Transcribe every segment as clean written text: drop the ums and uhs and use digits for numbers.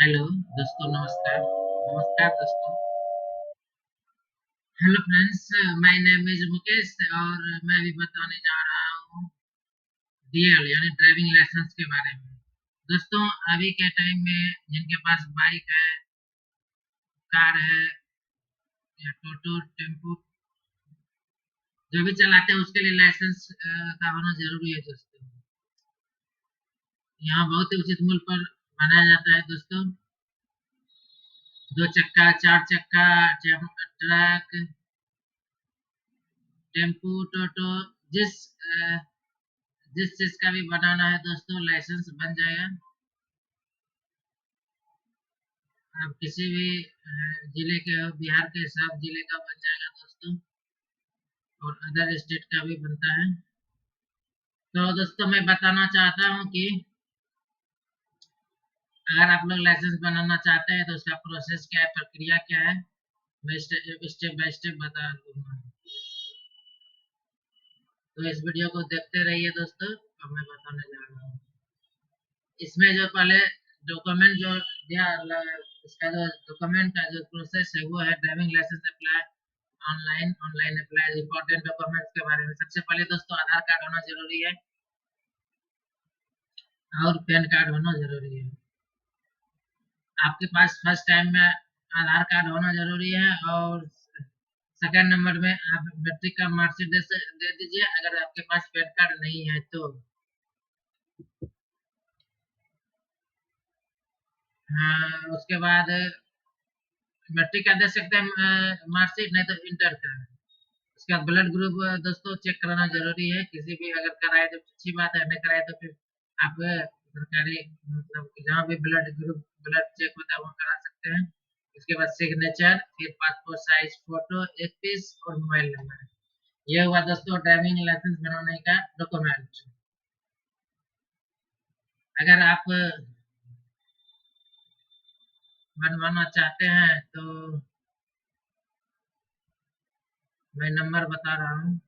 Hello दोस्तों, नमस्कार। नमस्कार दोस्तों। Hello friends, my name is Mukesh और मैं अभी बताने जा रहा हूँ डीएल यानी ड्राइविंग लाइसेंस के बारे में। दोस्तों, अभी के टाइम में जिनके पास बाइक है, कार है या टोटो, टेम्पो जो भी चलाते हैं उसके लिए लाइसेंस का होना जरूरी है दोस्तों। यहाँ बहुत ही उचित मूल्य पर बनाया जाता है दोस्तों। 2 चक्का, 4 चक्का, ट्रक, टेम्पू, टोटो, जिस जिस चीज का भी बनाना है दोस्तों, लाइसेंस बन जाएगा। आप किसी भी जिले के हो, बिहार के सब जिले का बन जाएगा दोस्तों, और अदर स्टेट का भी बनता है। तो दोस्तों, मैं बताना चाहता हूँ कि अगर आप लोग लाइसेंस बनाना चाहते हैं तो उसका प्रोसेस क्या है, प्रक्रिया क्या है, मैं स्टेप बाय स्टेप बता दूंगा। तो इस वीडियो को देखते रहिए दोस्तों। अब मैं बताने जा रहा हूँ। इसमें जो पहले डॉक्यूमेंट जो दिया, इसका जो डॉक्यूमेंट का जो प्रोसेस है वो है driving licence apply online apply. Important documents के बारे में सबसे पहले दोस्तों आधार कार्ड होना जरूरी है और पैन कार्ड होना जरूरी है। आपके पास फर्स्ट टाइम में आधार कार्ड होना जरूरी है, और सेकंड नंबर में आप मैट्रिक का मार्कशीट दे दीजिए अगर आपके पास पैन कार्ड नहीं है तो। हाँ, उसके बाद मैट्रिक का दे सकते हैं मार्कशीट, नहीं तो इंटर का। उसके बाद ब्लड ग्रुप दोस्तों चेक कराना जरूरी है। किसी भी अगर कराए तो अच्छी बात है, नहीं कराए तो फिर आप सरकारी मतलब जहाँ भी ब्लड ग्रुप ब्लड चेक होता है वो करा सकते हैं। उसके बाद सिग्नेचर, फिर पासपोर्ट साइज फोटो, एक पीस और मोबाइल नंबर। ये हुआ दोस्तों ड्राइविंग लाइसेंस बनाने का डॉक्यूमेंट। अगर आप बनवाना चाहते हैं तो मैं नंबर बता रहा हूँ।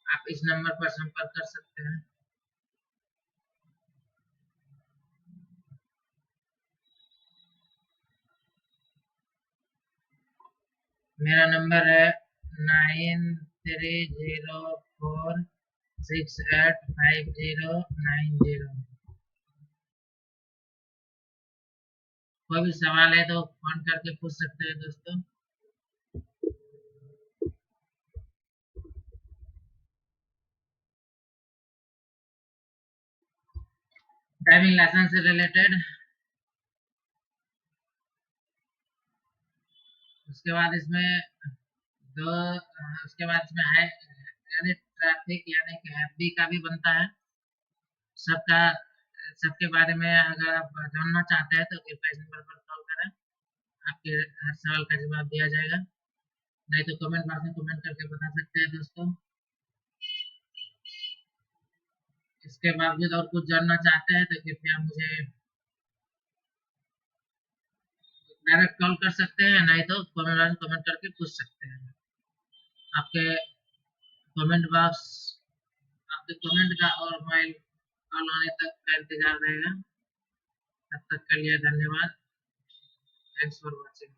आप इस नंबर पर संपर्क कर सकते हैं। मेरा नंबर है 9304685090। कोई भी सवाल है तो फोन करके पूछ सकते हैं दोस्तों। ड्राइविंग लाइसेंस से रिलेटेड। उसके बाद इसमें दो उसके बाद इसमें है यानी ट्रैफिक यानी कि एफडी का भी बनता है। सबका सबके बारे में अगर आप जानना चाहते हैं तो कृपया इस नंबर पर कॉल करें। आपके हर सवाल का जवाब दिया जाएगा, नहीं तो कमेंट बॉक्स में कमेंट करके बता सकते हैं दोस्तों। इसके बावजूद और कुछ जानना चाहते हैं तो कृपया मुझे डायरेक्ट कॉल कर सकते हैं, नहीं तो कमेंट बॉक्स में कमेंट करके पूछ सकते हैं। आपके कमेंट बॉक्स आपके कमेंट का और मोबाइल कॉल आने तक का इंतजार रहेगा। तब तक के लिए धन्यवाद। Thanks for watching.